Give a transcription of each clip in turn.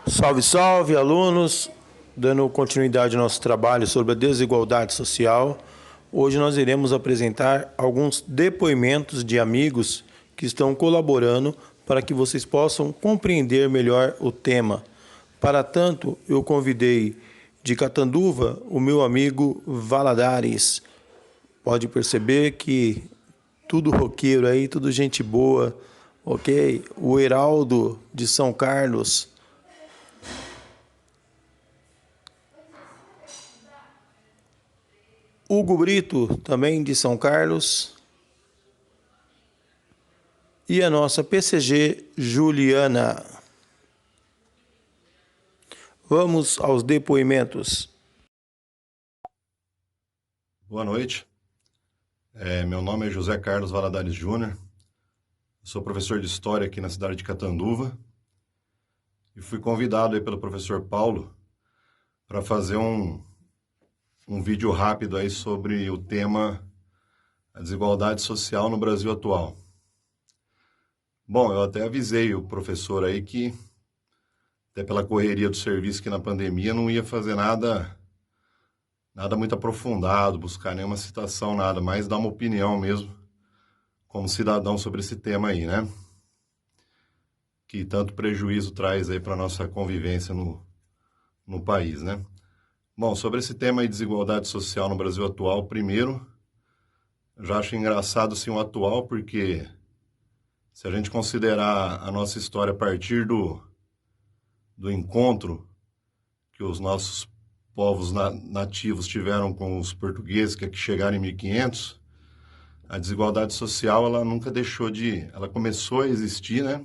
Salve, salve, alunos! Dando continuidade ao nosso trabalho sobre a desigualdade social, hoje nós iremos apresentar alguns depoimentos de amigos que estão colaborando para que vocês possam compreender melhor o tema. Para tanto, eu convidei de Catanduva o meu amigo Valadares. Pode perceber que tudo roqueiro aí, tudo gente boa, ok? O Heraldo de São Carlos. Hugo Brito, também de São Carlos. E a nossa PCG Juliana. Vamos aos depoimentos. Boa noite. Meu nome é José Carlos Valadares Júnior. Sou professor de História aqui na cidade de Catanduva. E fui convidado aí pelo professor Paulo para fazer um vídeo rápido aí sobre o tema a desigualdade social no Brasil atual. Bom, eu até avisei o professor aí que, até pela correria do serviço aqui na pandemia, não ia fazer nada muito aprofundado, buscar nenhuma citação, nada, mas dar uma opinião mesmo, como cidadão sobre esse tema aí, né? Que tanto prejuízo traz aí para a nossa convivência no país, né? Bom, sobre esse tema aí de desigualdade social no Brasil atual, primeiro, eu já acho engraçado sim o atual, porque se a gente considerar a nossa história a partir do encontro que os nossos povos nativos tiveram com os portugueses que aqui chegaram em 1500, a desigualdade social ela nunca deixou ela começou a existir, né?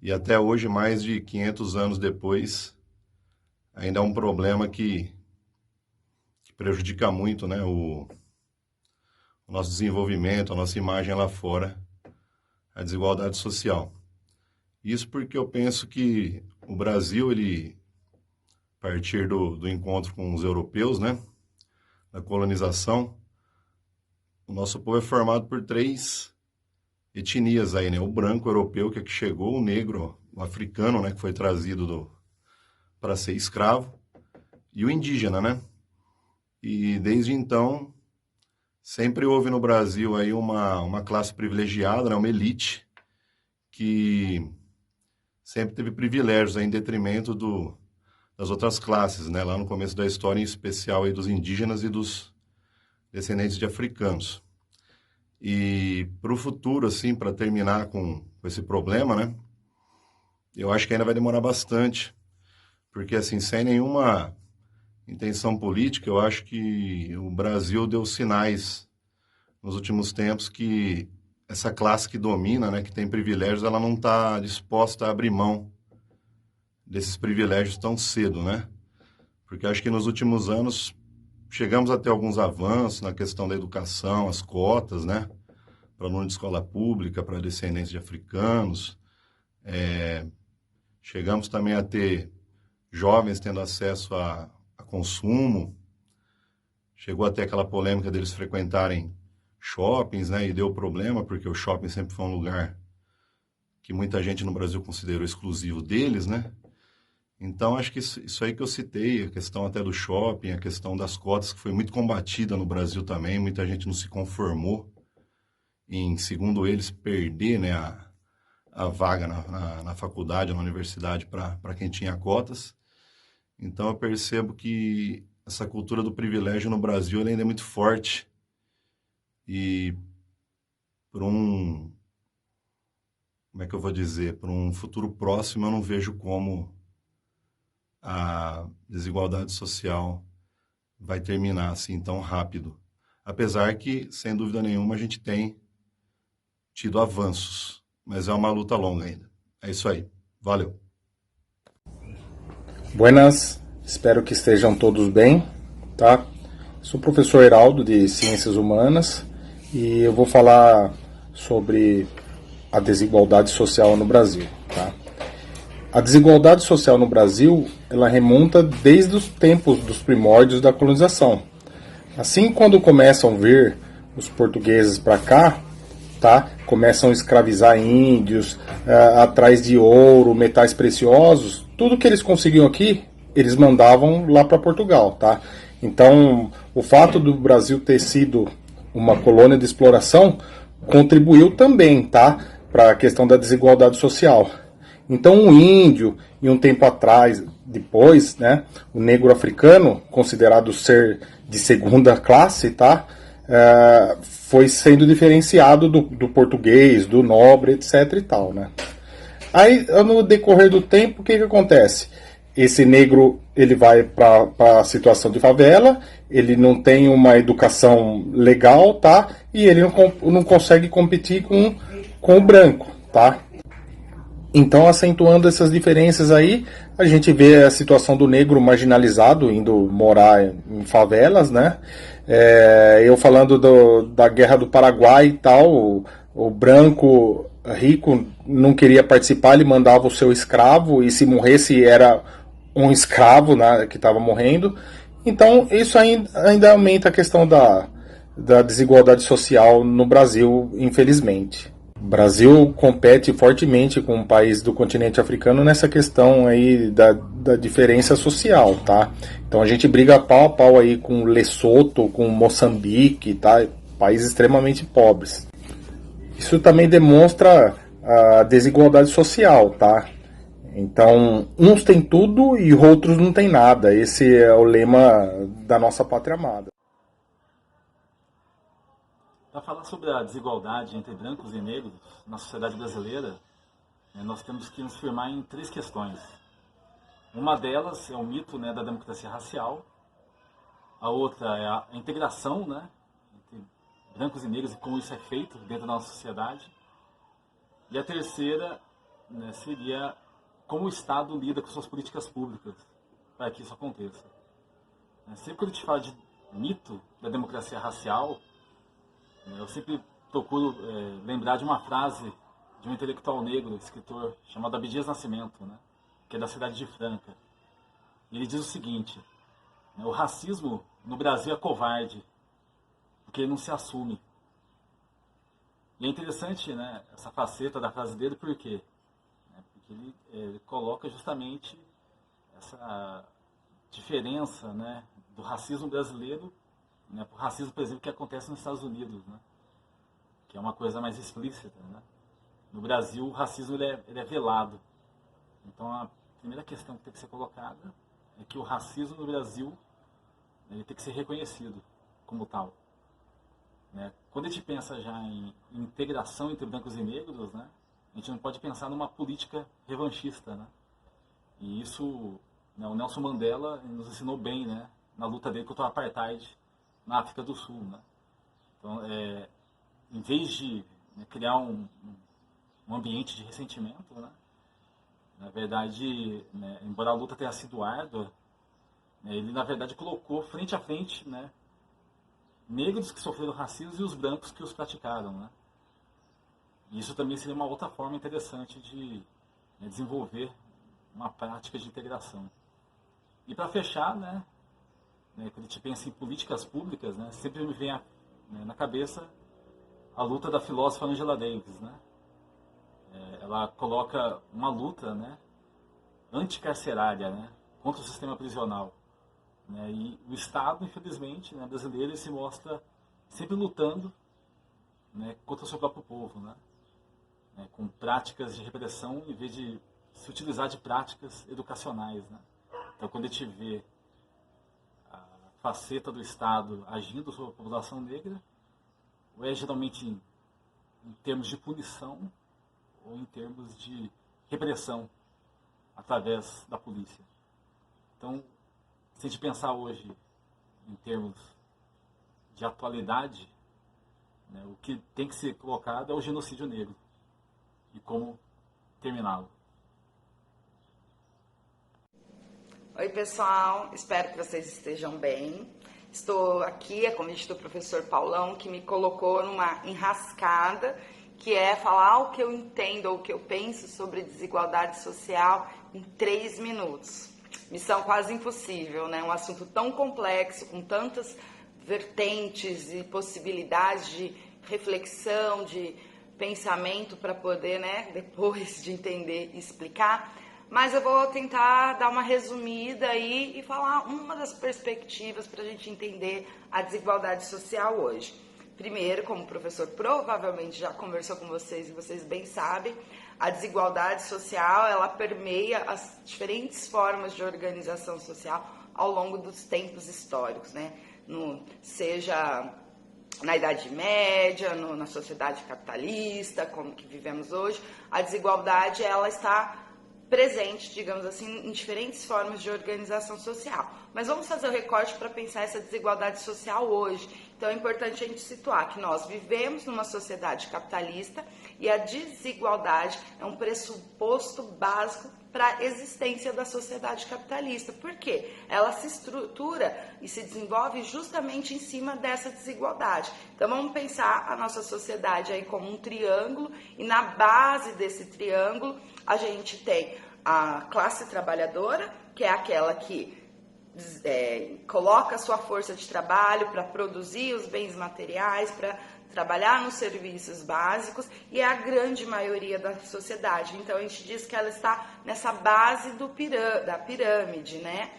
E até hoje, mais de 500 anos depois, ainda é um problema que prejudica muito, né, o nosso desenvolvimento, a nossa imagem lá fora, a desigualdade social. Isso porque eu penso que o Brasil, a partir do encontro com os europeus, né, da colonização, o nosso povo é formado por três etnias aí, né, o branco europeu, que aqui chegou, o negro, o africano, né, que foi trazido para ser escravo, e o indígena, né? E desde então, sempre houve no Brasil aí uma classe privilegiada, né? Uma elite, que sempre teve privilégios aí, em detrimento das outras classes, né? Lá no começo da história, em especial aí dos indígenas e dos descendentes de africanos. E para o futuro, assim, para terminar com esse problema, né? Eu acho que ainda vai demorar bastante, porque, assim, sem nenhuma intenção política, eu acho que o Brasil deu sinais nos últimos tempos que essa classe que domina, né, que tem privilégios, ela não está disposta a abrir mão desses privilégios tão cedo, né? Porque acho que nos últimos anos chegamos a ter alguns avanços na questão da educação, as cotas, né, para aluno de escola pública, para descendentes de africanos. Chegamos também a ter jovens tendo acesso a consumo. Chegou até aquela polêmica deles frequentarem shoppings, né? E deu problema, porque o shopping sempre foi um lugar que muita gente no Brasil considerou exclusivo deles, né? Então, acho que isso aí que eu citei, a questão até do shopping, a questão das cotas, que foi muito combatida no Brasil também, muita gente não se conformou em, segundo eles, perder, né, a vaga na faculdade, na universidade, para quem tinha cotas. Então, eu percebo que essa cultura do privilégio no Brasil ainda é muito forte. E por como é que eu vou dizer, por um futuro próximo, eu não vejo como a desigualdade social vai terminar assim tão rápido. Apesar que, sem dúvida nenhuma, a gente tem tido avanços, mas é uma luta longa ainda. É isso aí. Valeu. Buenas, espero que estejam todos bem, tá? Sou o professor Heraldo de Ciências Humanas e eu vou falar sobre a desigualdade social no Brasil, tá? A desigualdade social no Brasil, ela remonta desde os tempos dos primórdios da colonização. Assim, quando começam a vir os portugueses para cá, tá? começam a escravizar índios, atrás de ouro, metais preciosos, tudo que eles conseguiam aqui, eles mandavam lá para Portugal, tá? Então, o fato do Brasil ter sido uma colônia de exploração contribuiu também, tá, para a questão da desigualdade social. Então, o índio, em um tempo atrás, depois, né, o negro africano, considerado ser de segunda classe, tá, foi sendo diferenciado do português, do nobre, etc. e tal, né? Aí, no decorrer do tempo, o que acontece? Esse negro, ele vai para a situação de favela, ele não tem uma educação legal, tá? E ele não consegue competir com o branco, tá? Então, acentuando essas diferenças aí, a gente vê a situação do negro marginalizado, indo morar em favelas, né? Eu falando da Guerra do Paraguai e tal, o branco rico não queria participar, ele mandava o seu escravo, e se morresse era um escravo, né, que estava morrendo. Então, isso ainda aumenta a questão da desigualdade social no Brasil, infelizmente. O Brasil compete fortemente com o país do continente africano nessa questão aí da diferença social, tá? Então a gente briga pau a pau aí com Lesoto, com Moçambique, tá? Países extremamente pobres. Isso também demonstra a desigualdade social, tá? Então, uns têm tudo e outros não têm nada. Esse é o lema da nossa pátria amada. Para falar sobre a desigualdade entre brancos e negros na sociedade brasileira, nós temos que nos firmar em 3 questões. Uma delas é o mito, né, da democracia racial. A outra é a integração, né, entre brancos e negros e como isso é feito dentro da nossa sociedade. E a terceira, né, seria como o Estado lida com suas políticas públicas para que isso aconteça. Sempre que a gente fala de mito da democracia racial, eu sempre procuro lembrar de uma frase de um intelectual negro, escritor, chamado Abdias Nascimento, né, que é da cidade de Franca. E ele diz o seguinte: o racismo no Brasil é covarde, porque ele não se assume. E é interessante, né, essa faceta da frase dele, por quê? Porque ele coloca justamente essa diferença, né, do racismo brasileiro, né, para o racismo, por exemplo, que acontece nos Estados Unidos, né, que é uma coisa mais explícita. Né? No Brasil, o racismo ele é velado. Então, a primeira questão que tem que ser colocada é que o racismo no Brasil, né, ele tem que ser reconhecido como tal. Né? Quando a gente pensa já em integração entre brancos e negros, né, a gente não pode pensar numa política revanchista. Né? E isso, né, o Nelson Mandela nos ensinou bem, né, na luta dele contra o apartheid na África do Sul. Né? Então, em vez de, né, criar um ambiente de ressentimento, né, na verdade, né, embora a luta tenha sido árdua, né, ele na verdade colocou frente a frente, né, negros que sofreram racismo e os brancos que os praticaram. Né? E isso também seria uma outra forma interessante de, né, desenvolver uma prática de integração. E para fechar, né, quando a gente pensa em políticas públicas, né, sempre me vem na cabeça a luta da filósofa Angela Davis. Né? Ela coloca uma luta, né, anticarcerária, né, contra o sistema prisional. Né? E o Estado, infelizmente, né, brasileiro, ele se mostra sempre lutando, né, contra o seu próprio povo, né? Com práticas de repressão em vez de se utilizar de práticas educacionais. Né? Então, quando a gente vê faceta do Estado agindo sobre a população negra, ou é geralmente em termos de punição ou em termos de repressão através da polícia. Então, se a gente pensar hoje em termos de atualidade, né, o que tem que ser colocado é o genocídio negro e como terminá-lo. Oi, pessoal, espero que vocês estejam bem. Estou aqui a convite do professor Paulão, que me colocou numa enrascada, que é falar o que eu entendo ou o que eu penso sobre desigualdade social em 3 minutos. Missão quase impossível, né? Um assunto tão complexo, com tantas vertentes e possibilidades de reflexão, de pensamento para poder, né, depois de entender e explicar, mas eu vou tentar dar uma resumida aí e falar uma das perspectivas para a gente entender a desigualdade social hoje. Primeiro, como o professor provavelmente já conversou com vocês e vocês bem sabem, a desigualdade social, ela permeia as diferentes formas de organização social ao longo dos tempos históricos, né? Seja na Idade Média, na sociedade capitalista, como que vivemos hoje, a desigualdade, ela está presente, digamos assim, em diferentes formas de organização social. Mas vamos fazer o recorte para pensar essa desigualdade social hoje. Então é importante a gente situar que nós vivemos numa sociedade capitalista e a desigualdade é um pressuposto básico para a existência da sociedade capitalista. Por quê? Ela se estrutura e se desenvolve justamente em cima dessa desigualdade. Então vamos pensar a nossa sociedade aí como um triângulo e na base desse triângulo a gente tem a classe trabalhadora, que é aquela que coloca a sua força de trabalho para produzir os bens materiais, para trabalhar nos serviços básicos, e é a grande maioria da sociedade. Então a gente diz que ela está nessa base da pirâmide, né?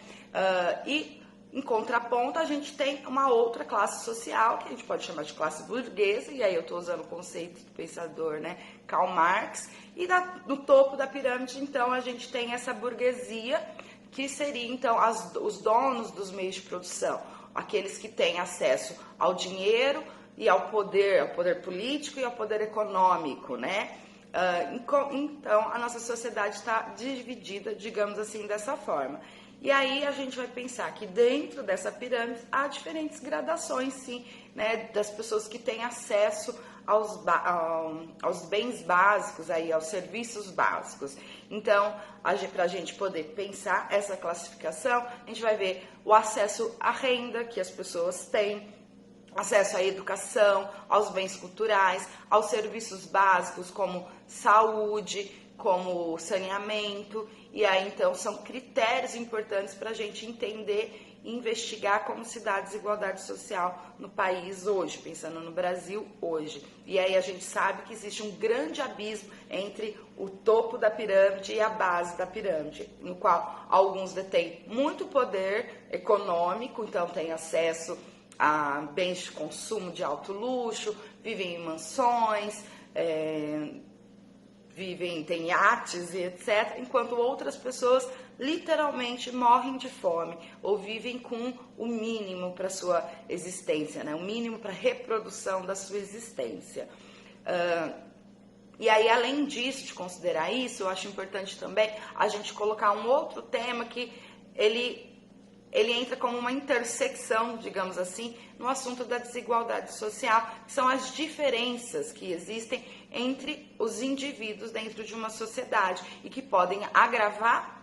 E em contraponto a gente tem uma outra classe social, que a gente pode chamar de classe burguesa, e aí eu estou usando o conceito do pensador, né, Karl Marx, e no topo da pirâmide, então, a gente tem essa burguesia, que seria, então, os donos dos meios de produção, aqueles que têm acesso ao dinheiro e ao poder político e ao poder econômico, né? Então, a nossa sociedade está dividida, digamos assim, dessa forma. E aí a gente vai pensar que dentro dessa pirâmide há diferentes gradações, sim, né, das pessoas que têm acesso aos bens básicos, aí, aos serviços básicos. Então, para a gente poder pensar essa classificação, a gente vai ver o acesso à renda que as pessoas têm, acesso à educação, aos bens culturais, aos serviços básicos como saúde, como saneamento, e aí então são critérios importantes para a gente entender e investigar como se dá a desigualdade social no país hoje, pensando no Brasil hoje. E aí a gente sabe que existe um grande abismo entre o topo da pirâmide e a base da pirâmide, no qual alguns detêm muito poder econômico, então têm acesso a bens de consumo de alto luxo, vivem em mansões, têm iates e etc., enquanto outras pessoas literalmente morrem de fome ou vivem com o mínimo para sua existência, né? O mínimo para a reprodução da sua existência. E aí, além disso, de considerar isso, eu acho importante também a gente colocar um outro tema que ele entra como uma intersecção, digamos assim, no assunto da desigualdade social, que são as diferenças que existem entre os indivíduos dentro de uma sociedade e que podem agravar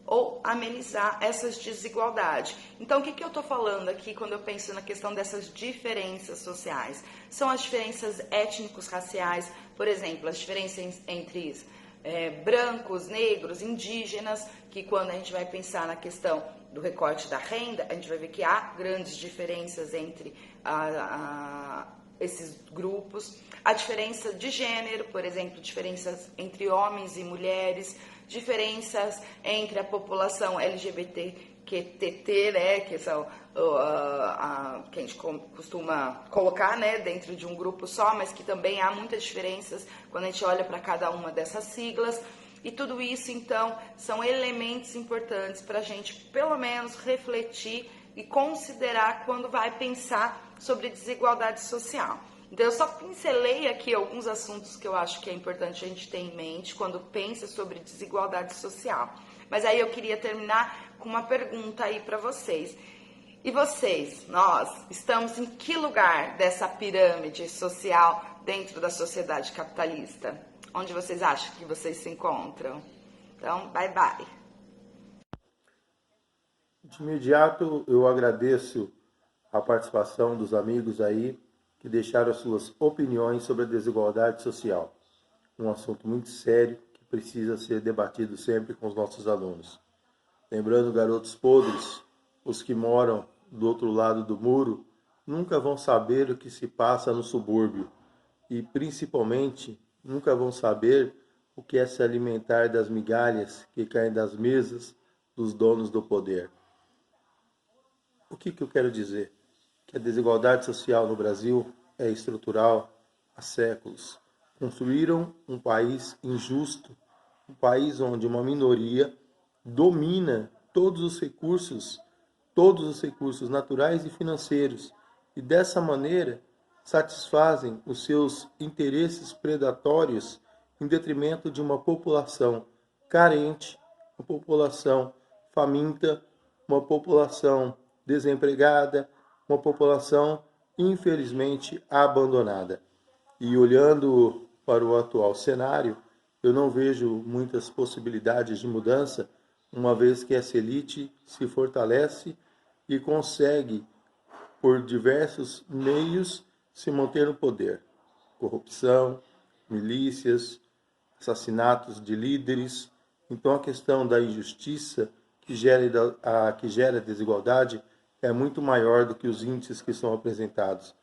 ou amenizar essas desigualdades. Então, o que eu estou falando aqui quando eu penso na questão dessas diferenças sociais? São as diferenças étnicos, raciais, por exemplo, as diferenças entre brancos, negros, indígenas, que quando a gente vai pensar na questão do recorte da renda, a gente vai ver que há grandes diferenças entre esses grupos. A diferença de gênero, por exemplo, diferenças entre homens e mulheres, diferenças entre a população LGBTQT, né, que são que a gente costuma colocar, né, dentro de um grupo só, mas que também há muitas diferenças quando a gente olha para cada uma dessas siglas. E tudo isso, então, são elementos importantes para a gente, pelo menos, refletir e considerar quando vai pensar sobre desigualdade social. Então, eu só pincelei aqui alguns assuntos que eu acho que é importante a gente ter em mente quando pensa sobre desigualdade social. Mas aí eu queria terminar com uma pergunta aí para vocês. E vocês, nós, estamos em que lugar dessa pirâmide social dentro da sociedade capitalista? Onde vocês acham que vocês se encontram? Então, bye bye. De imediato, eu agradeço a participação dos amigos aí que deixaram as suas opiniões sobre a desigualdade social. Um assunto muito sério que precisa ser debatido sempre com os nossos alunos. Lembrando, garotos podres, os que moram do outro lado do muro nunca vão saber o que se passa no subúrbio e, principalmente, nunca vão saber o que é se alimentar das migalhas que caem das mesas dos donos do poder. O que eu quero dizer? Que a desigualdade social no Brasil é estrutural há séculos. Construíram um país injusto, um país onde uma minoria domina todos os recursos naturais e financeiros, e dessa maneira satisfazem os seus interesses predatórios em detrimento de uma população carente, uma população faminta, uma população desempregada, uma população infelizmente abandonada. E olhando para o atual cenário, eu não vejo muitas possibilidades de mudança, uma vez que essa elite se fortalece e consegue, por diversos meios, se manter no poder. Corrupção, milícias, assassinatos de líderes. Então a questão da injustiça que gera desigualdade é muito maior do que os índices que são apresentados.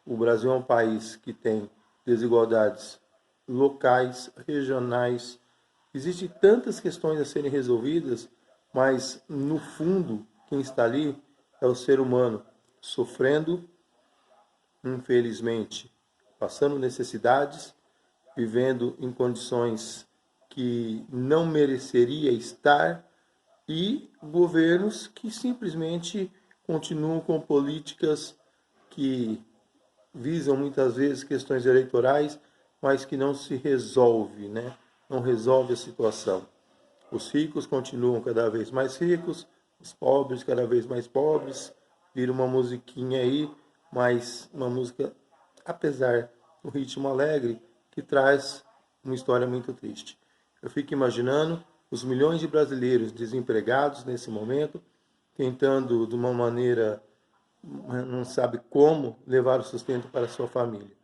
O Brasil é um país que tem desigualdades locais, regionais. Existem tantas questões a serem resolvidas, mas no fundo, quem está ali é o ser humano sofrendo, infelizmente, passando necessidades, vivendo em condições que não mereceria estar, e governos que simplesmente continuam com políticas que visam muitas vezes questões eleitorais, mas que não se resolve, né? Não resolve a situação. Os ricos continuam cada vez mais ricos, os pobres cada vez mais pobres. Vira uma musiquinha aí, mas uma música, apesar do ritmo alegre, que traz uma história muito triste. Eu fico imaginando os milhões de brasileiros desempregados nesse momento, tentando de uma maneira, não sabe como, levar o sustento para a sua família.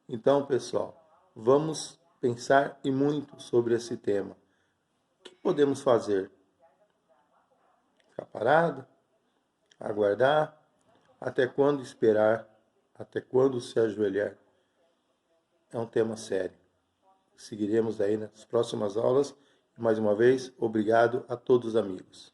Então, pessoal, vamos pensar e muito sobre esse tema. O que podemos fazer? Ficar parado? Aguardar? Até quando esperar? Até quando se ajoelhar? É um tema sério. Seguiremos aí nas próximas aulas. Mais uma vez, obrigado a todos os amigos.